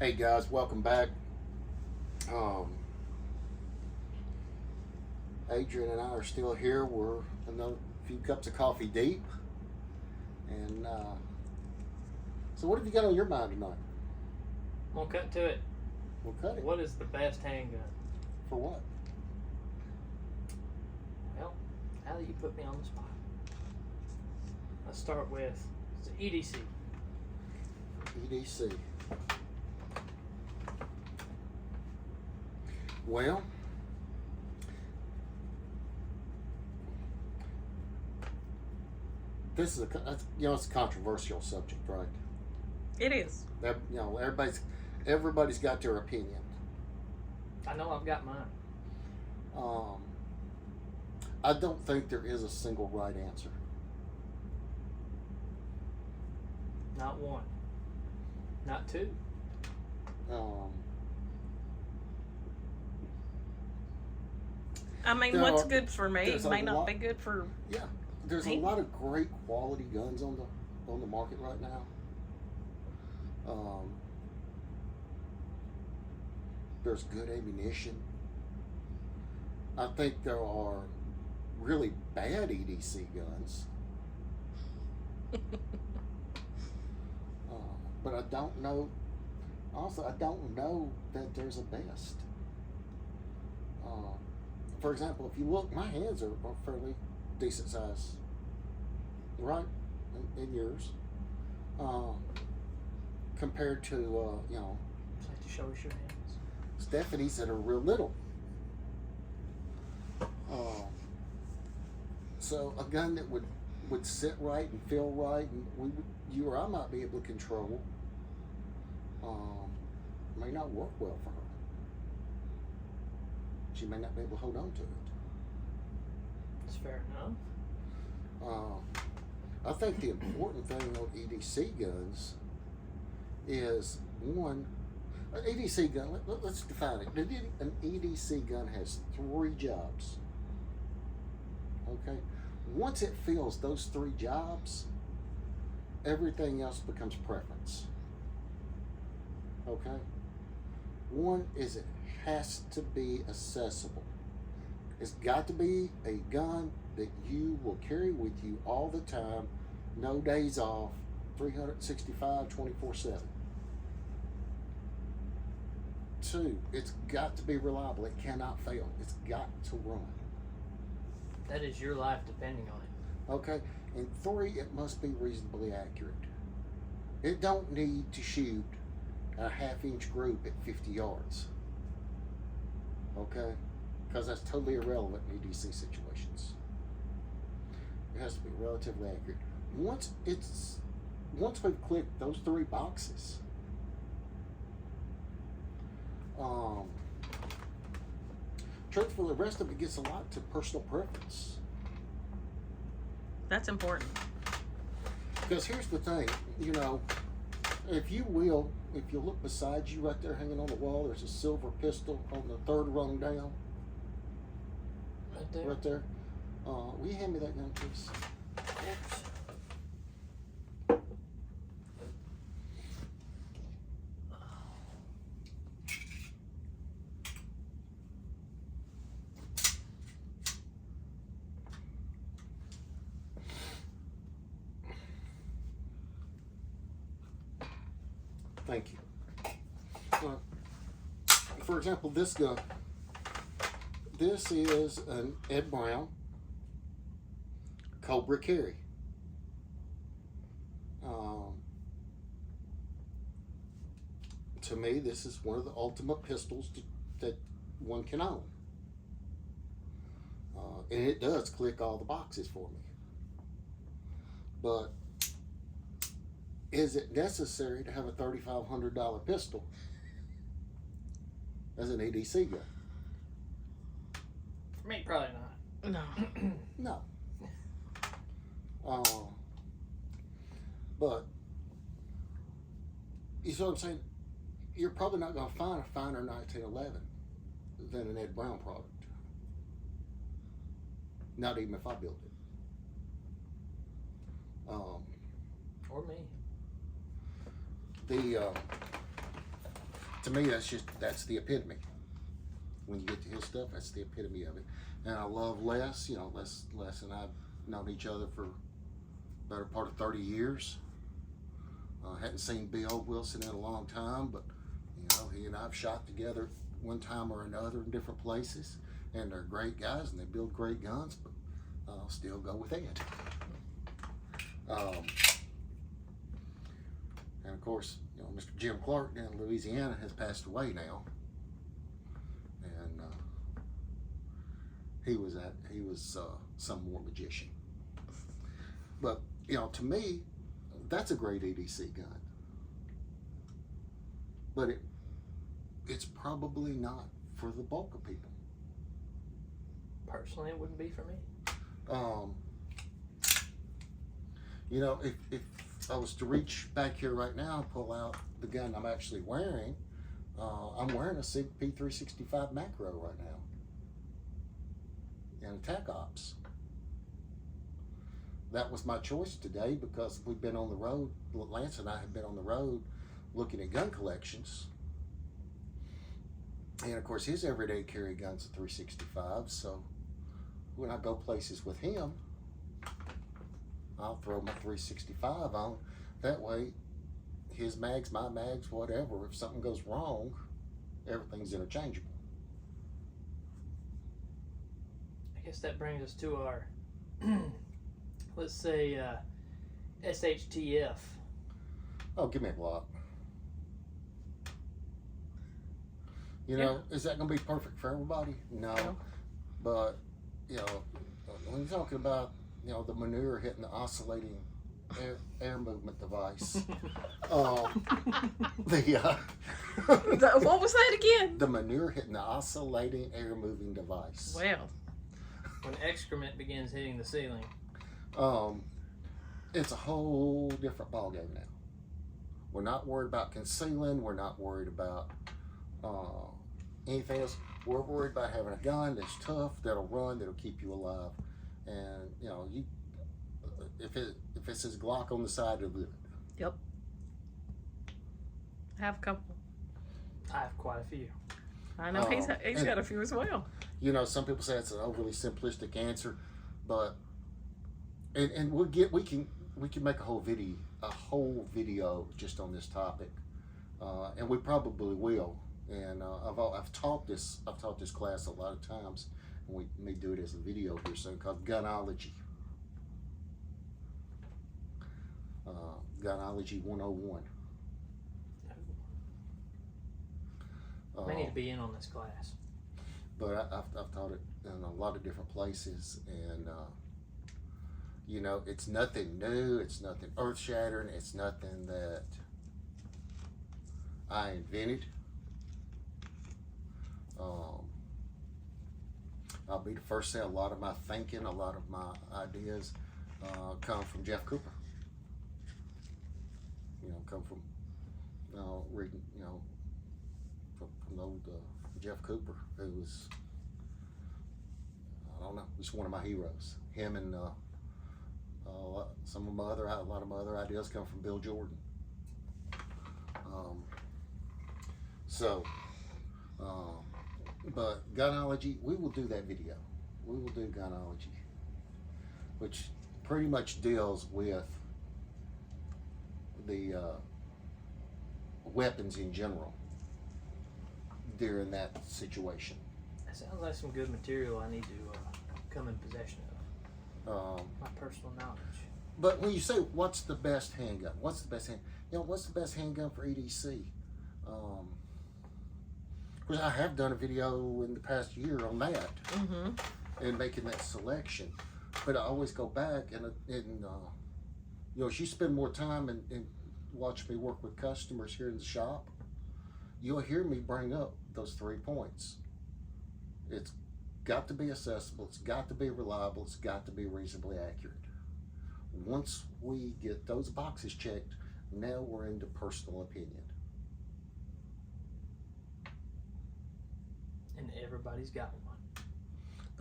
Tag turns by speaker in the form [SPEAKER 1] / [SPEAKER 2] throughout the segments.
[SPEAKER 1] Hey guys, welcome back. Um, Adrian and I are still here. We're another few cups of coffee deep. And so, what have you got on your mind tonight?
[SPEAKER 2] I'm gonna cut to it.
[SPEAKER 1] We'll cut it.
[SPEAKER 2] What is the best handgun?
[SPEAKER 1] For what?
[SPEAKER 2] Well, now that you put me on the spot, let's start with the EDC.
[SPEAKER 1] EDC. Well, this is it's a controversial subject, right?
[SPEAKER 3] It is.
[SPEAKER 1] Everybody's got their opinion.
[SPEAKER 2] I know I've got mine.
[SPEAKER 1] Um, I don't think there is a single right answer.
[SPEAKER 2] Not one. Not two.
[SPEAKER 1] Um,
[SPEAKER 3] I mean,
[SPEAKER 1] There
[SPEAKER 3] what's
[SPEAKER 1] are-
[SPEAKER 3] good for me
[SPEAKER 1] there's a
[SPEAKER 3] may not
[SPEAKER 1] lot-
[SPEAKER 3] be good for.
[SPEAKER 1] yeah, there's a lot of great quality guns on the market right now. There's good ammunition. I think there are really bad EDC guns, but I don't know. Also, I don't know that there's a best. For example, if you look, my hands are fairly decent size, right? In yours, compared to
[SPEAKER 2] Would you like to show us your hands?
[SPEAKER 1] Stephanie's that are real little. So a gun that would sit right and feel right, and you or I might be able to control, may not work well for her. She may not be able to hold on to it.
[SPEAKER 2] That's fair enough.
[SPEAKER 1] I think the important thing on EDC guns is one. An EDC gun. Let's define it. An EDC gun has 3 jobs. Okay. Once it fills those 3 jobs, everything else becomes preference. Okay. One is it has to be accessible. It's got to be a gun that you will carry with you all the time, no days off, 365, 24/7. 2, it's got to be reliable. It cannot fail. It's got to run.
[SPEAKER 2] That is your life depending on it.
[SPEAKER 1] Okay? And 3, it must be reasonably accurate. It don't need to shoot a half-inch group at 50 yards. Okay? Because that's totally irrelevant in EDC situations. It has to be relatively accurate. Once we've clicked those 3 boxes, truthfully, the rest of it gets a lot to personal preference.
[SPEAKER 3] That's important.
[SPEAKER 1] Because here's the thing, if you look beside you right there hanging on the wall, there's a silver pistol on the 3rd rung down.
[SPEAKER 2] Right there.
[SPEAKER 1] Right there. Will you hand me that gun, please?
[SPEAKER 2] Oops.
[SPEAKER 1] Thank you. For example, this gun. This is an Ed Brown Cobra Carry. To me, this is one of the ultimate pistols that one can own. And it does click all the boxes for me. But is it necessary to have a $3,500 pistol as an EDC gun?
[SPEAKER 2] For me, probably not.
[SPEAKER 3] No.
[SPEAKER 1] No. But you see what I'm saying? You're probably not going to find a finer 1911 than an Ed Brown product. Not even if I build it.
[SPEAKER 2] Or me.
[SPEAKER 1] The to me, that's the epitome. When you get to his stuff, that's the epitome of it. And I love Les. You know, Les and I've known each other for the better part of 30 years. Hadn't seen Bill Wilson in a long time, but you know, he and I've shot together one time or another in different places. And they're great guys, and they build great guns, but I'll still go with Ed. And of course, you know, Mr. Jim Clark down in Louisiana has passed away now, and he was some more magician. But you know, to me, that's a great EDC gun, but it's probably not for the bulk of people.
[SPEAKER 2] Personally, it wouldn't be for me.
[SPEAKER 1] You know, if I was to reach back here right now and pull out the gun I'm actually wearing, I'm wearing a SIG P365 macro right now in Attack Ops. That was my choice today because we've been on the road. Lance and I have been on the road looking at gun collections. And of course, his everyday carry gun's a 365, so when I go places with him, I'll throw my 365 on. That way, his mags, my mags, whatever, if something goes wrong, everything's interchangeable.
[SPEAKER 2] I guess that brings us to our, let's say, SHTF.
[SPEAKER 1] Oh, give me a block. You know, is that going to be perfect for everybody? No. But, you know, when you're talking about, you know, the manure hitting the oscillating air movement device,
[SPEAKER 3] What was that again?
[SPEAKER 1] The manure hitting the oscillating air moving device.
[SPEAKER 3] Well,
[SPEAKER 2] when excrement begins hitting the ceiling.
[SPEAKER 1] It's a whole different ballgame now. We're not worried about concealing. We're not worried about anything else. We're worried about having a gun that's tough, that'll run, that'll keep you alive. And you know, if it says Glock on the side, it'll live it.
[SPEAKER 3] yep. I have a couple.
[SPEAKER 2] I have quite a few.
[SPEAKER 3] I know he's got a few as well.
[SPEAKER 1] You know, some people say it's an overly simplistic answer, but and we can make a whole video just on this topic, and we probably will. And I've taught this class a lot of times, and we may do it as a video here soon, called Gunology. Gunology 101.
[SPEAKER 2] I need to be in on this class.
[SPEAKER 1] But I've taught it in a lot of different places, and you know, it's nothing new, it's nothing earth-shattering, it's nothing that I invented. I'll be the first to say a lot of my thinking, a lot of my ideas come from Jeff Cooper. You know, come from reading, you know, from old Jeff Cooper, who was, I don't know, he's one of my heroes. Him and a lot of my other ideas come from Bill Jordan. But Gunology, we will do that video. We will do Gunology, which pretty much deals with the weapons in general during that situation.
[SPEAKER 2] That sounds like some good material I need to come in possession of. My personal knowledge.
[SPEAKER 1] But when you say what's the best handgun, what's the best handgun for EDC? Because I have done a video in the past year on that, and making that selection. But I always go back and you know, as you spend more time and watch me work with customers here in the shop, you'll hear me bring up those 3 points. It's got to be accessible, it's got to be reliable, it's got to be reasonably accurate. Once we get those boxes checked, now we're into personal opinion.
[SPEAKER 2] And everybody's got one.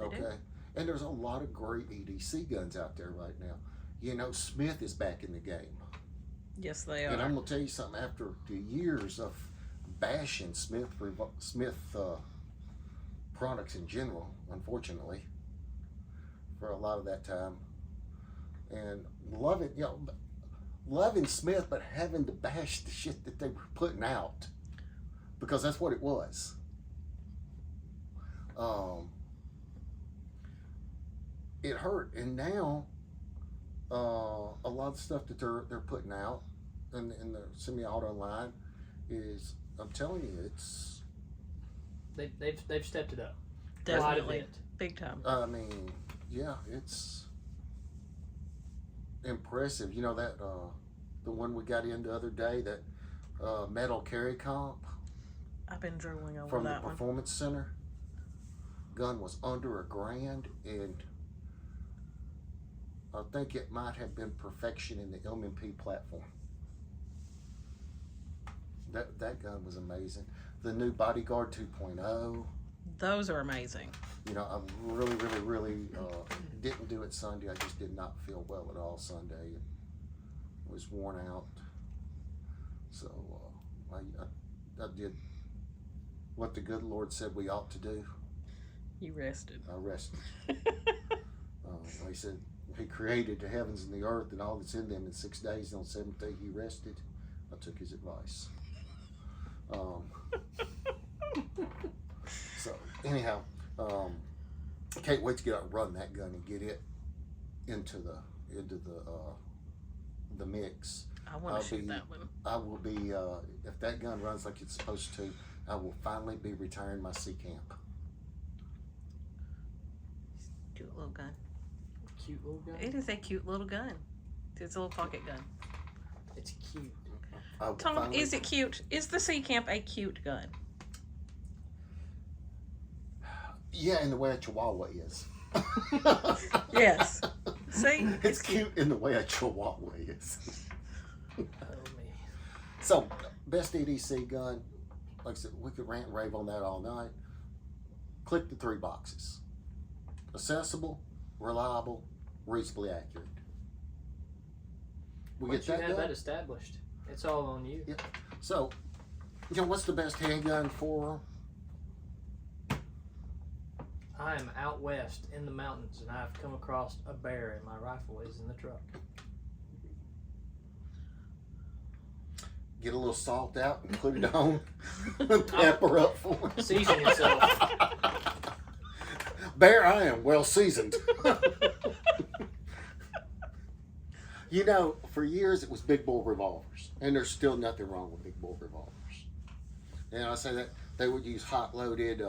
[SPEAKER 1] Okay. And there's a lot of great EDC guns out there right now. You know, Smith is back in the game.
[SPEAKER 3] Yes, they are.
[SPEAKER 1] And I'm going to tell you something, after the years of bashing Smith products in general, unfortunately, for a lot of that time, and loving Smith, but having to bash the shit that they were putting out, because that's what it was. It hurt, and now a lot of stuff that they're putting out in the semi-auto line is, I'm telling you, it's
[SPEAKER 2] they've stepped it up.
[SPEAKER 3] Definitely, big time.
[SPEAKER 1] I mean, yeah, it's impressive. You know that the one we got in the other day, that metal carry comp
[SPEAKER 3] I've been drooling over
[SPEAKER 1] from the
[SPEAKER 3] that one.
[SPEAKER 1] Performance Center. Gun was under $1,000, and I think it might have been perfection in the M&P platform. That gun was amazing. The new Bodyguard 2.0.
[SPEAKER 3] Those are amazing.
[SPEAKER 1] You know, I really didn't do it Sunday. I just did not feel well at all Sunday. And was worn out. So I did what the good Lord said we ought to do.
[SPEAKER 3] You rested.
[SPEAKER 1] I rested. He said he created the heavens and the earth and all that's in them in 6 days, and on the seventh day he rested. I took his advice. So anyhow, I can't wait to get out and run that gun and get it into the mix.
[SPEAKER 3] I want to shoot that one.
[SPEAKER 1] I will be if that gun runs like it's supposed to, I will finally be retiring my C camp.
[SPEAKER 3] Cute little gun.
[SPEAKER 2] Cute little gun.
[SPEAKER 3] It is a cute little gun. It's a little pocket gun.
[SPEAKER 2] It's cute.
[SPEAKER 3] Tom, is it cute? Is the C Camp a cute gun?
[SPEAKER 1] Yeah, in the way a Chihuahua is.
[SPEAKER 3] Yes. See?
[SPEAKER 1] It's cute in the way a Chihuahua is.
[SPEAKER 2] Oh, me.
[SPEAKER 1] So, best EDC gun, like I said, we could rant and rave on that all night. Click the 3 boxes. Accessible, reliable, reasonably accurate.
[SPEAKER 2] Once you have that established, it's all on you.
[SPEAKER 1] Yeah. So, what's the best handgun for?
[SPEAKER 2] I am out west in the mountains, and I've come across a bear, and my rifle is in the truck.
[SPEAKER 1] Get a little salt out and put it on. Pepper up for it.
[SPEAKER 2] Season yourself.
[SPEAKER 1] Bear, I am well seasoned. You know, for years it was big bore revolvers, and there's still nothing wrong with big bore revolvers. And I say that they would use hot loads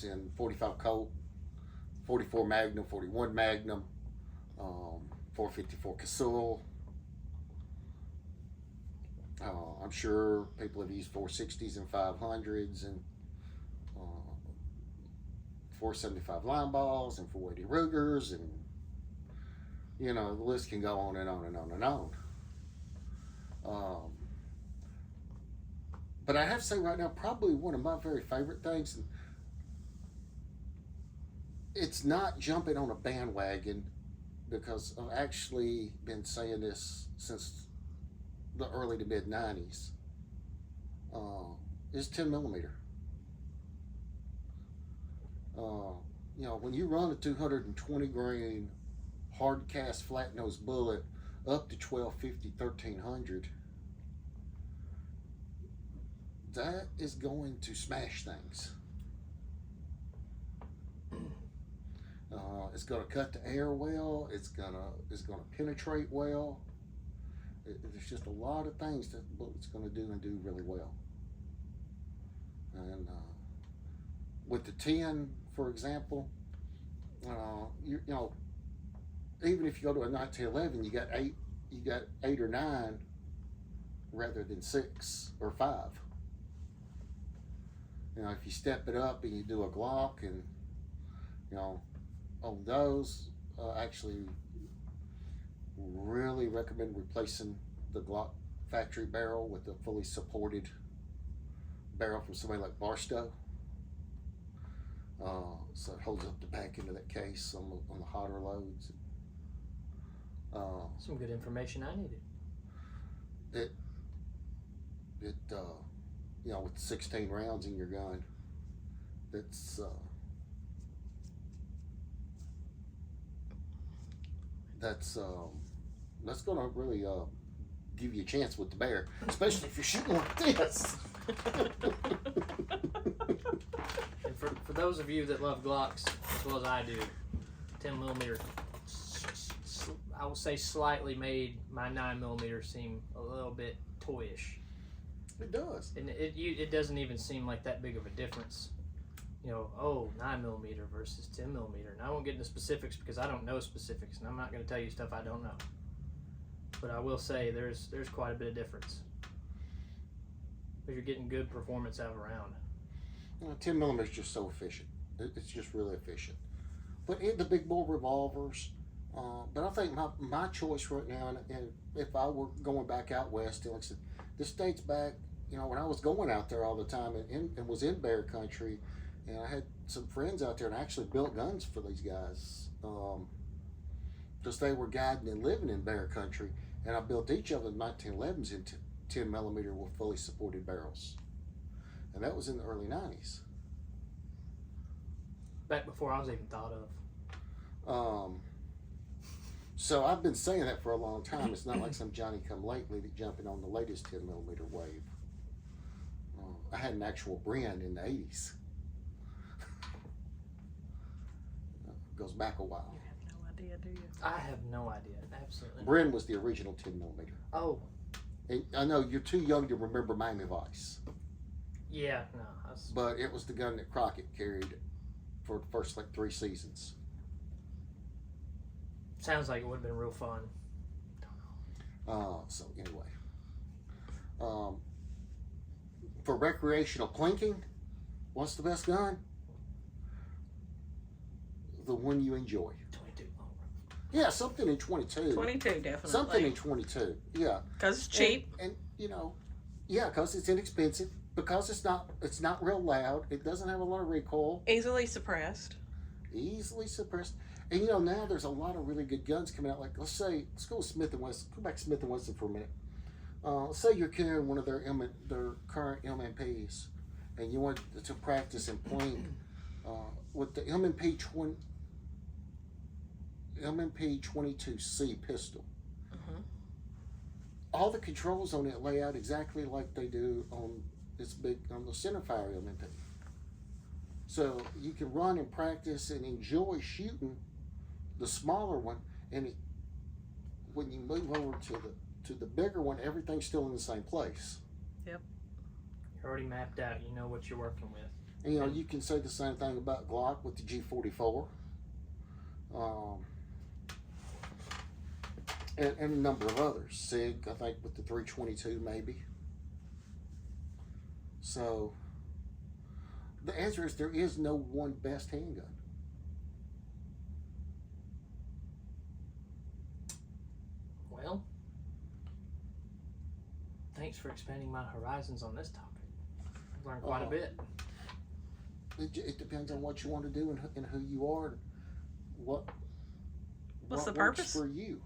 [SPEAKER 1] in 45 Colt, 44 Magnum, 41 Magnum, 454 Casull. I'm sure people have used 460s and 500s and 475 line balls and 480 Rugers, and you know, the list can go on and on and on and on. But I have to say right now, probably one of my very favorite things, and it's not jumping on a bandwagon, because I've actually been saying this since the early to mid 90s, is 10 millimeter. You know, when you run a 220 grain hard cast flat nose bullet up to 1250, 1300, that is going to smash things. It's going to cut the air well. It's going to penetrate well. There's just a lot of things that the bullet's going to do and do really well. And with the 10, for example, you know, even if you go to a 1911, you got eight or 9 rather than 6 or 5. You know, if you step it up and you do a Glock, and you know, on those, actually really recommend replacing the Glock factory barrel with a fully supported barrel from somebody like Barstow. So it holds up the back end of that case on the hotter loads.
[SPEAKER 2] Some good information I needed.
[SPEAKER 1] it you know, with 16 rounds in your gun, that's that's going to really give you a chance with the bear, especially if you're shooting like this.
[SPEAKER 2] And for those of you that love Glocks as well as I do, 10 millimeter, I will say slightly made my 9 millimeter seem a little bit toyish.
[SPEAKER 1] It does.
[SPEAKER 2] And it doesn't even seem like that big of a difference. You know, 9 millimeter versus 10 millimeter. And I won't get into specifics because I don't know specifics, and I'm not going to tell you stuff I don't know. But I will say there's quite a bit of difference. But you're getting good performance out of a round.
[SPEAKER 1] 10 millimeter is just so efficient. It's just really efficient. But the big bore revolvers. But I think my choice right now, and if I were going back out west, like I said, this dates back, you know, when I was going out there all the time and was in bear country, and I had some friends out there and I actually built guns for these guys. Because they were guiding and living in bear country, and I built each of them 1911s into 10 millimeter with fully supported barrels. And that was in the early 90s.
[SPEAKER 2] Back before I was even thought of.
[SPEAKER 1] So I've been saying that for a long time. It's not like some Johnny come lately that jumping on the latest 10 millimeter wave. I had an actual Bren in the 80s. Goes back a while.
[SPEAKER 3] You have no idea, do you?
[SPEAKER 2] I have no idea. Absolutely.
[SPEAKER 1] Bren was the original 10 millimeter.
[SPEAKER 2] Oh.
[SPEAKER 1] And I know you're too young to remember Miami Vice.
[SPEAKER 2] Yeah, no.
[SPEAKER 1] But it was the gun that Crockett carried for the first like 3 seasons.
[SPEAKER 2] Sounds like it would have been real fun.
[SPEAKER 1] So anyway, for recreational plinking, what's the best gun? The one you enjoy.
[SPEAKER 2] 22.
[SPEAKER 1] Yeah, something in 22.
[SPEAKER 3] 22, definitely.
[SPEAKER 1] Something in 22. Yeah.
[SPEAKER 3] Because it's cheap.
[SPEAKER 1] And you know, yeah, because it's inexpensive. Because it's not real loud. It doesn't have a lot of recoil.
[SPEAKER 3] Easily suppressed.
[SPEAKER 1] Easily suppressed. And you know, now there's a lot of really good guns coming out. Like, let's go with Smith & Wesson. Go back to Smith & Wesson for a minute. Let's say you're carrying one of their current MMPs, and you want to practice and plink with the MMP 22C pistol.
[SPEAKER 3] Mm-hmm.
[SPEAKER 1] All the controls on it lay out exactly like they do on the centerfire MMP. So you can run and practice and enjoy shooting the smaller one, and when you move over to the bigger one, everything's still in the same place.
[SPEAKER 3] Yep.
[SPEAKER 2] You're already mapped out. You know what you're working with.
[SPEAKER 1] And you know, you can say the same thing about Glock with the G44. And a number of others. SIG, I think, with the 322 maybe. So the answer is there is no one best handgun.
[SPEAKER 2] Well, thanks for expanding my horizons on this topic. I've learned quite a bit.
[SPEAKER 1] It depends on what you want to do and who you are, and what's
[SPEAKER 3] the
[SPEAKER 1] works
[SPEAKER 3] purpose
[SPEAKER 1] for you.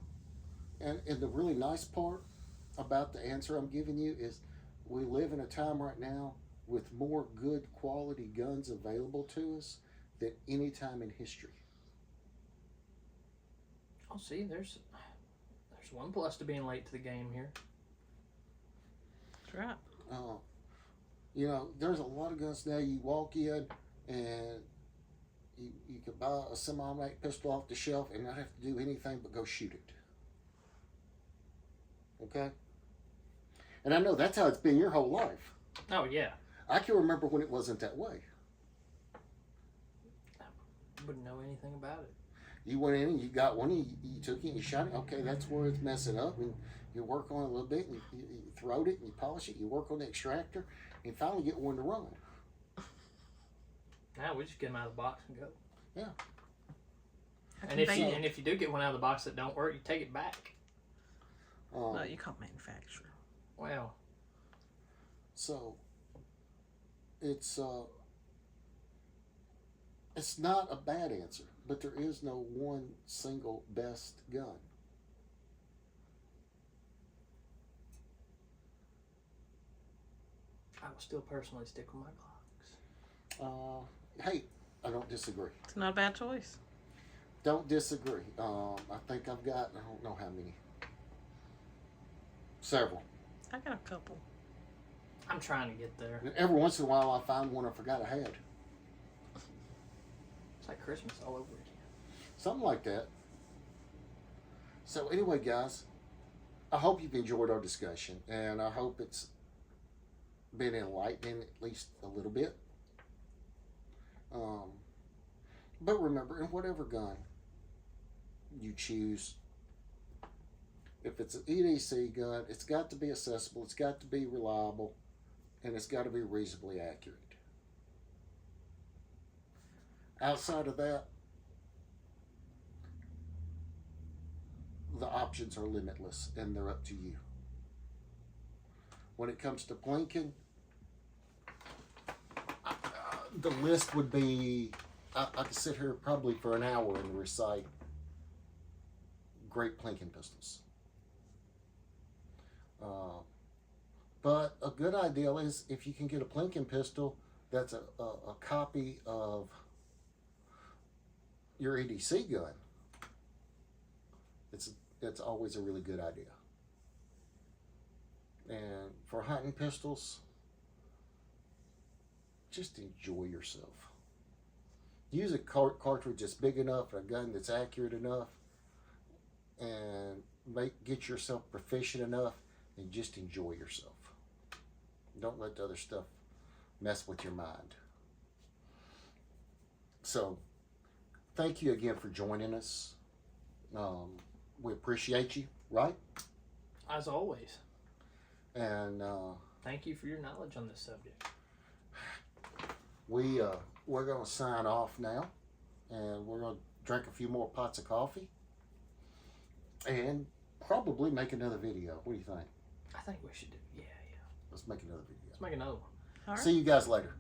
[SPEAKER 1] And the really nice part about the answer I'm giving you is we live in a time right now with more good quality guns available to us than any time in history.
[SPEAKER 2] Oh, see, there's one plus to being late to the game here.
[SPEAKER 3] That's right.
[SPEAKER 1] You know, there's a lot of guns now you walk in and you can buy a semi-automatic pistol off the shelf and not have to do anything but go shoot it. Okay? And I know that's how it's been your whole life.
[SPEAKER 2] Oh, yeah.
[SPEAKER 1] I can remember when it wasn't that way.
[SPEAKER 2] I wouldn't know anything about it.
[SPEAKER 1] You went in and you got one and you took it and you shot it. Okay, that's where it's messing up. And you work on it a little bit and you throat it and you polish it. You work on the extractor and finally get one to run.
[SPEAKER 2] Now we just get them out of the box and go.
[SPEAKER 1] Yeah.
[SPEAKER 2] And if you do get one out of the box that don't work, you take it back.
[SPEAKER 3] No, you can't manufacture.
[SPEAKER 2] Well.
[SPEAKER 1] So it's not a bad answer, but there is no one single best gun.
[SPEAKER 2] still personally stick with my Glocks.
[SPEAKER 1] Hey, I don't disagree.
[SPEAKER 3] It's not a bad choice.
[SPEAKER 1] Don't disagree. I think I've got, I don't know how many. Several.
[SPEAKER 3] I got a couple.
[SPEAKER 2] I'm trying to get there.
[SPEAKER 1] And every once in a while I find one I forgot I had.
[SPEAKER 2] It's like Christmas all over again.
[SPEAKER 1] Something like that. So anyway, guys, I hope you've enjoyed our discussion, and I hope it's been enlightening at least a little bit. But remember, in whatever gun you choose, if it's an EDC gun, it's got to be accessible, it's got to be reliable, and it's got to be reasonably accurate. Outside of that, the options are limitless, and they're up to you. When it comes to plinking, the list would be, I could sit here probably for an hour and recite great plinking pistols. But a good idea is if you can get a plinking pistol that's a copy of your EDC gun, it's always a really good idea. And for hunting pistols, just enjoy yourself. Use a cartridge that's big enough, a gun that's accurate enough, and get yourself proficient enough, and just enjoy yourself. Don't let the other stuff mess with your mind. So, thank you again for joining us. We appreciate you, right?
[SPEAKER 2] As always.
[SPEAKER 1] And
[SPEAKER 2] thank you for your knowledge on this subject.
[SPEAKER 1] We're going to sign off now, and we're going to drink a few more pots of coffee, and probably make another video. What do you think?
[SPEAKER 2] I think we should do. Yeah.
[SPEAKER 1] Let's make another video.
[SPEAKER 2] Let's make another one.
[SPEAKER 3] All right.
[SPEAKER 1] See you guys later.